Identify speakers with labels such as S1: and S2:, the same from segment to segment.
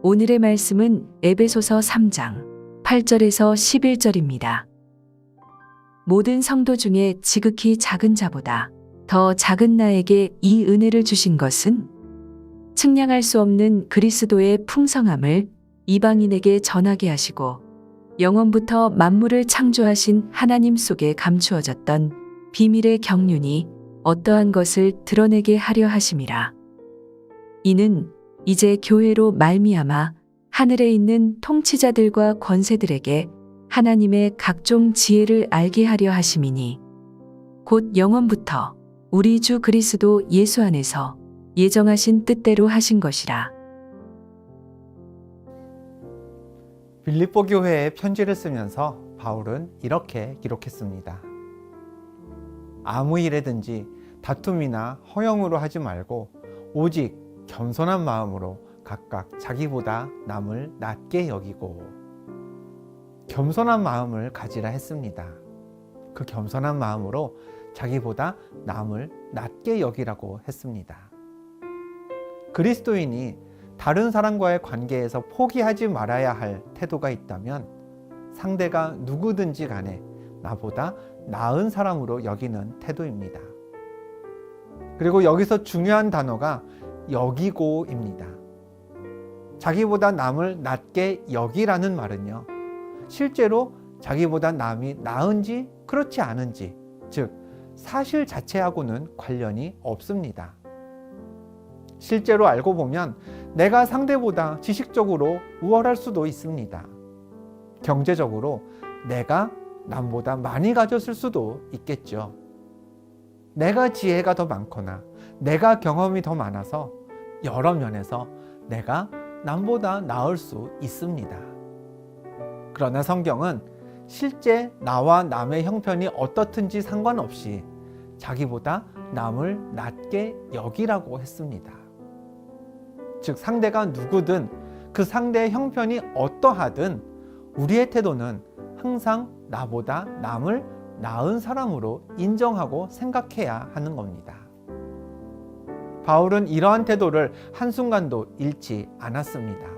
S1: 오늘의 말씀은 에베소서 3장 8절에서 11절입니다. 모든 성도 중에 지극히 작은 자보다 더 작은 나에게 이 은혜를 주신 것은 측량할 수 없는 그리스도의 풍성함을 이방인에게 전하게 하시고 영원부터 만물을 창조하신 하나님 속에 감추어졌던 비밀의 경륜이 어떠한 것을 드러내게 하려 하심이라. 이는 이제 교회로 말미암아 하늘에 있는 통치자들과 권세들에게 하나님의 각종 지혜를 알게 하려 하심이니 곧 영원부터 우리 주 그리스도 예수 안에서 예정하신 뜻대로 하신 것이라.
S2: 빌립보 교회에 편지를 쓰면서 바울은 이렇게 기록했습니다. 아무 일에든지 다툼이나 허영으로 하지 말고 오직 겸손한 마음으로 각각 자기보다 남을 낮게 여기고, 겸손한 마음을 가지라 했습니다. 그 겸손한 마음으로 자기보다 남을 낮게 여기라고 했습니다. 그리스도인이 다른 사람과의 관계에서 포기하지 말아야 할 태도가 있다면 상대가 누구든지 간에 나보다 나은 사람으로 여기는 태도입니다. 그리고 여기서 중요한 단어가 여기고입니다. 자기보다 남을 낮게 여기라는 말은요, 실제로 자기보다 남이 나은지 그렇지 않은지, 즉 사실 자체하고는 관련이 없습니다. 실제로 알고 보면 내가 상대보다 지식적으로 우월할 수도 있습니다. 경제적으로 내가 남보다 많이 가졌을 수도 있겠죠. 내가 지혜가 더 많거나 내가 경험이 더 많아서 여러 면에서 내가 남보다 나을 수 있습니다. 그러나 성경은 실제 나와 남의 형편이 어떻든지 상관없이 자기보다 남을 낮게 여기라고 했습니다. 즉 상대가 누구든 그 상대의 형편이 어떠하든 우리의 태도는 항상 나보다 남을 나은 사람으로 인정하고 생각해야 하는 겁니다. 바울은 이러한 태도를 한순간도 잃지 않았습니다.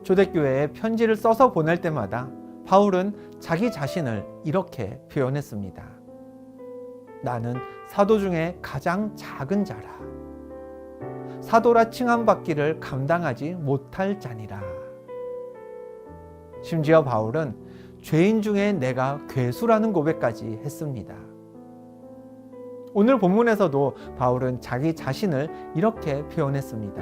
S2: 초대교회에 편지를 써서 보낼 때마다 바울은 자기 자신을 이렇게 표현했습니다. 나는 사도 중에 가장 작은 자라. 사도라 칭함받기를 감당하지 못할 자니라. 심지어 바울은 죄인 중에 내가 괴수라는 고백까지 했습니다. 오늘 본문에서도 바울은 자기 자신을 이렇게 표현했습니다.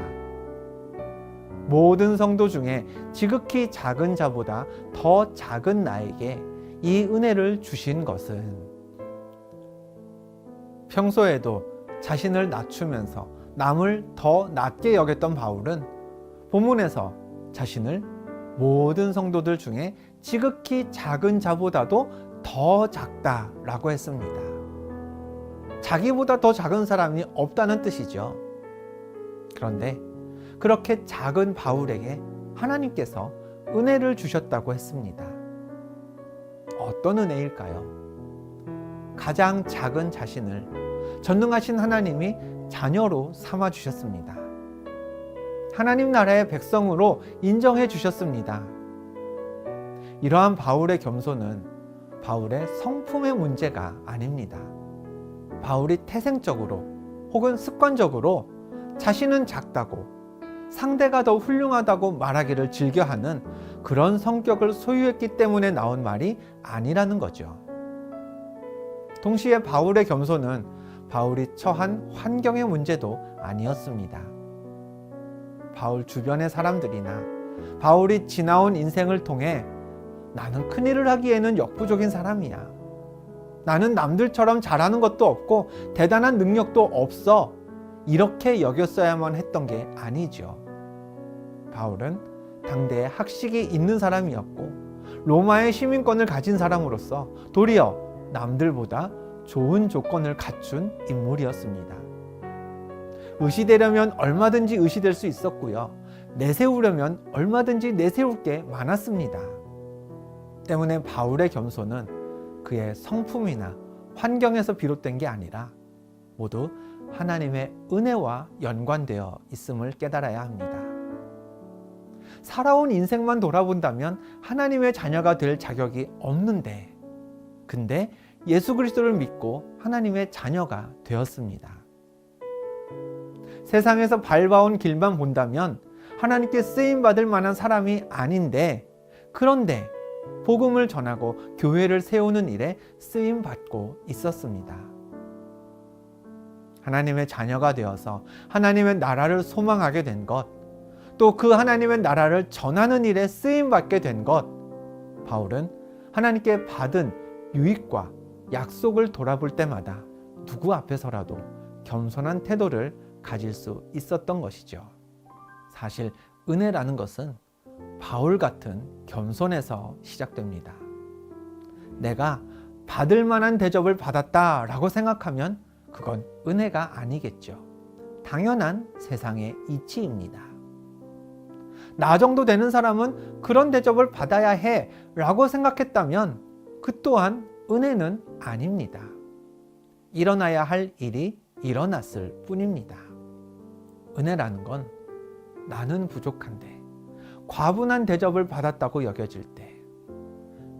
S2: 모든 성도 중에 지극히 작은 자보다 더 작은 나에게 이 은혜를 주신 것은, 평소에도 자신을 낮추면서 남을 더 낮게 여겼던 바울은 본문에서 자신을 모든 성도들 중에 지극히 작은 자보다도 더 작다라고 했습니다. 자기보다 더 작은 사람이 없다는 뜻이죠. 그런데 그렇게 작은 바울에게 하나님께서 은혜를 주셨다고 했습니다. 어떤 은혜일까요? 가장 작은 자신을 전능하신 하나님이 자녀로 삼아 주셨습니다. 하나님 나라의 백성으로 인정해 주셨습니다. 이러한 바울의 겸손은 바울의 성품의 문제가 아닙니다. 바울이 태생적으로 혹은 습관적으로 자신은 작다고 상대가 더 훌륭하다고 말하기를 즐겨하는 그런 성격을 소유했기 때문에 나온 말이 아니라는 거죠. 동시에 바울의 겸손은 바울이 처한 환경의 문제도 아니었습니다. 바울 주변의 사람들이나 바울이 지나온 인생을 통해 나는 큰일을 하기에는 역부족인 사람이야. 나는 남들처럼 잘하는 것도 없고 대단한 능력도 없어. 이렇게 여겼어야만 했던 게 아니죠. 바울은 당대에 학식이 있는 사람이었고 로마의 시민권을 가진 사람으로서 도리어 남들보다 좋은 조건을 갖춘 인물이었습니다. 의시되려면 얼마든지 의시될 수 있었고요. 내세우려면 얼마든지 내세울 게 많았습니다. 때문에 바울의 겸손은 그의 성품이나 환경에서 비롯된 게 아니라 모두 하나님의 은혜와 연관되어 있음을 깨달아야 합니다. 살아온 인생만 돌아본다면 하나님의 자녀가 될 자격이 없는데, 근데 예수 그리스도를 믿고 하나님의 자녀가 되었습니다. 세상에서 밟아온 길만 본다면 하나님께 쓰임받을 만한 사람이 아닌데, 그런데 복음을 전하고 교회를 세우는 일에 쓰임받고 있었습니다. 하나님의 자녀가 되어서 하나님의 나라를 소망하게 된 것, 또 그 하나님의 나라를 전하는 일에 쓰임받게 된 것, 바울은 하나님께 받은 유익과 약속을 돌아볼 때마다 누구 앞에서라도 겸손한 태도를 가질 수 있었던 것이죠. 사실 은혜라는 것은 바울 같은 겸손에서 시작됩니다. 내가 받을 만한 대접을 받았다라고 생각하면 그건 은혜가 아니겠죠. 당연한 세상의 이치입니다. 나 정도 되는 사람은 그런 대접을 받아야 해 라고 생각했다면 그 또한 은혜는 아닙니다. 일어나야 할 일이 일어났을 뿐입니다. 은혜라는 건 나는 부족한데 과분한 대접을 받았다고 여겨질 때,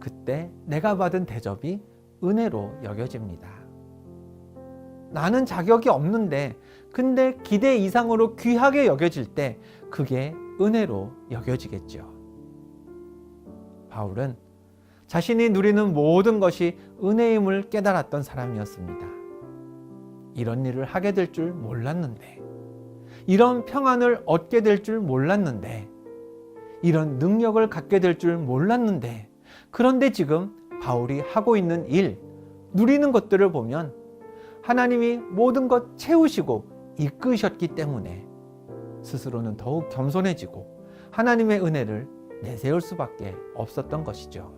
S2: 그때 내가 받은 대접이 은혜로 여겨집니다. 나는 자격이 없는데 근데 기대 이상으로 귀하게 여겨질 때 그게 은혜로 여겨지겠죠. 바울은 자신이 누리는 모든 것이 은혜임을 깨달았던 사람이었습니다. 이런 일을 하게 될 줄 몰랐는데, 이런 평안을 얻게 될 줄 몰랐는데, 이런 능력을 갖게 될 줄 몰랐는데, 그런데 지금 바울이 하고 있는 일, 누리는 것들을 보면 하나님이 모든 것 채우시고 이끄셨기 때문에 스스로는 더욱 겸손해지고 하나님의 은혜를 내세울 수밖에 없었던 것이죠.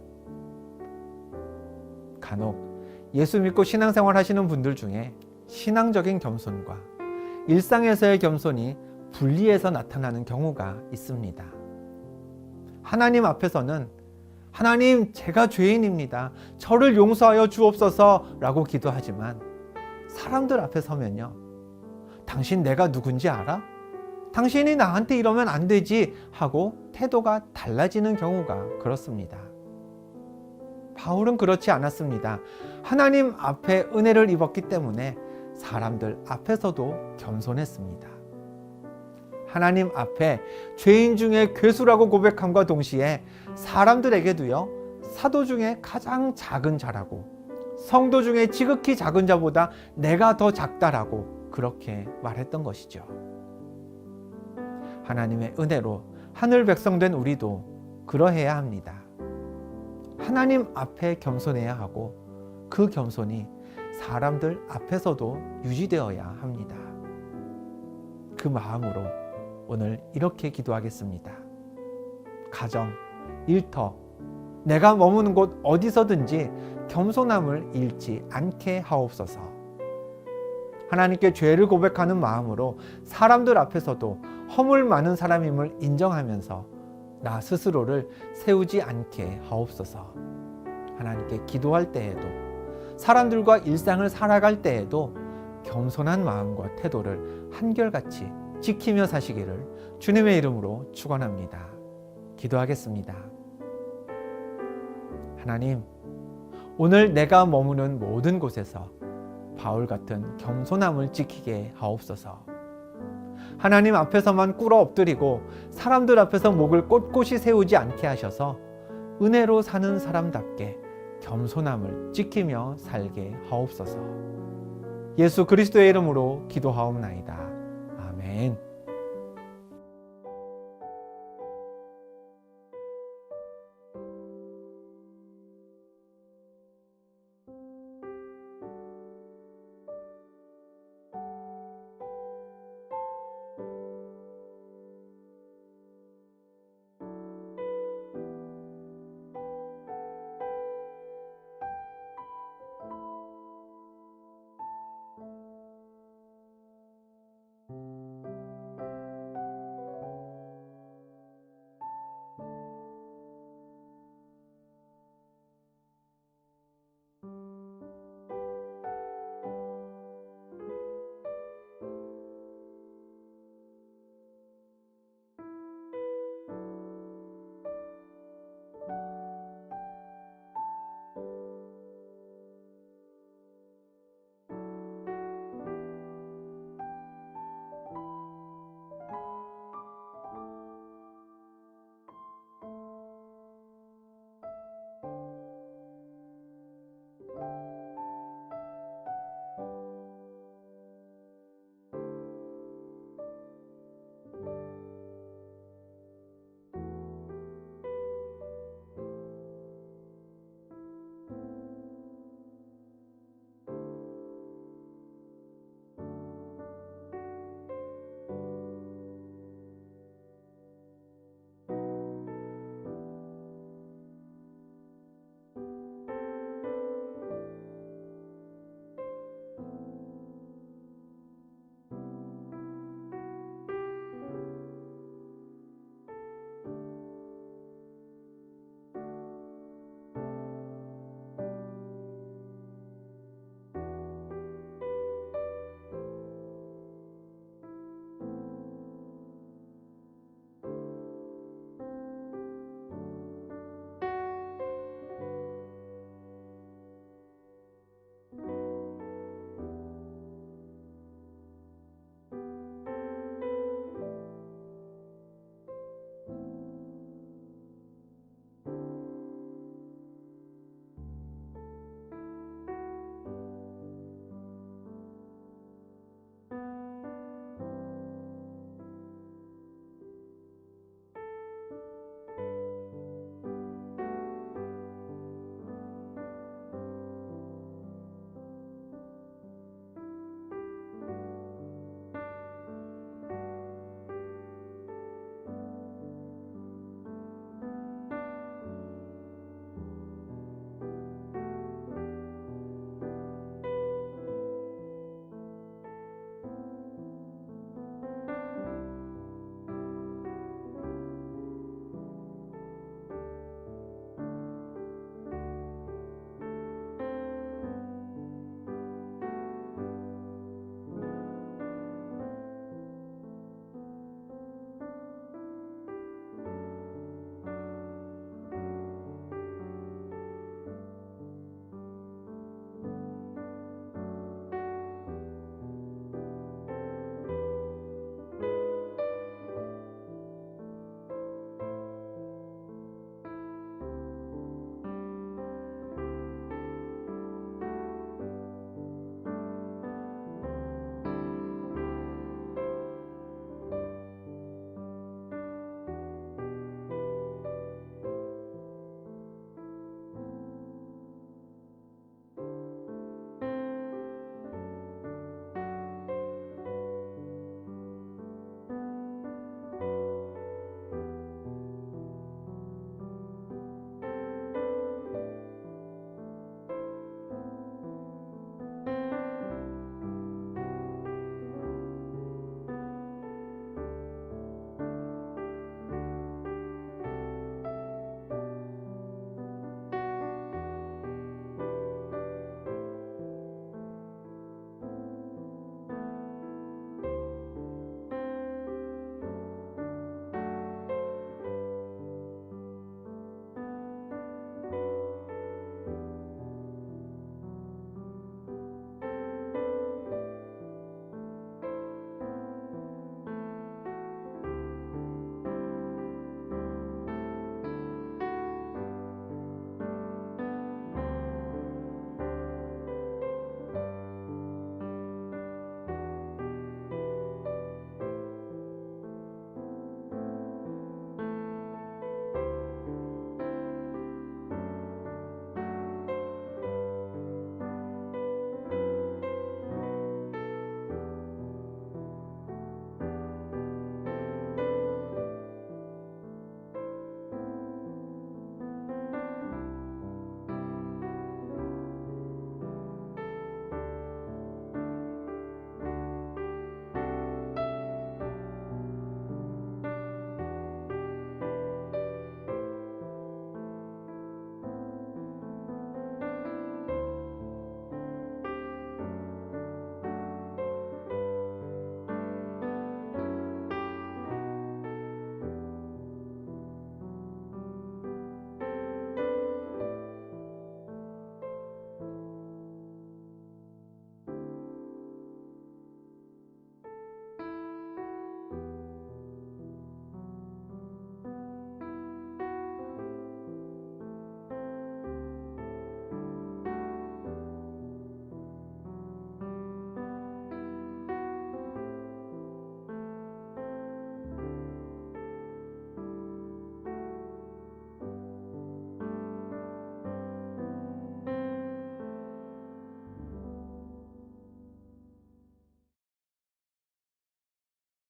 S2: 간혹 예수 믿고 신앙생활 하시는 분들 중에 신앙적인 겸손과 일상에서의 겸손이 분리해서 나타나는 경우가 있습니다. 하나님 앞에서는 하나님, 제가 죄인입니다. 저를 용서하여 주옵소서 라고 기도하지만 사람들 앞에 서면요, 당신 내가 누군지 알아? 당신이 나한테 이러면 안 되지 하고 태도가 달라지는 경우가 그렇습니다. 바울은 그렇지 않았습니다. 하나님 앞에 은혜를 입었기 때문에 사람들 앞에서도 겸손했습니다. 하나님 앞에 죄인 중에 괴수라고 고백함과 동시에 사람들에게도요, 사도 중에 가장 작은 자라고, 성도 중에 지극히 작은 자보다 내가 더 작다라고 그렇게 말했던 것이죠. 하나님의 은혜로 하늘 백성 된 우리도 그러해야 합니다. 하나님 앞에 겸손해야 하고 그 겸손이 사람들 앞에서도 유지되어야 합니다. 그 마음으로 오늘 이렇게 기도하겠습니다. 가정, 일터, 내가 머무는 곳 어디서든지 겸손함을 잃지 않게 하옵소서. 하나님께 죄를 고백하는 마음으로 사람들 앞에서도 허물 많은 사람임을 인정하면서 나 스스로를 세우지 않게 하옵소서. 하나님께 기도할 때에도, 사람들과 일상을 살아갈 때에도 겸손한 마음과 태도를 한결같이 지키며 사시기를 주님의 이름으로 축원합니다. 기도하겠습니다. 하나님, 오늘 내가 머무는 모든 곳에서 바울 같은 겸손함을 지키게 하옵소서. 하나님 앞에서만 꿇어 엎드리고 사람들 앞에서 목을 꼿꼿이 세우지 않게 하셔서 은혜로 사는 사람답게 겸손함을 지키며 살게 하옵소서. 예수 그리스도의 이름으로 기도하옵나이다. 아멘.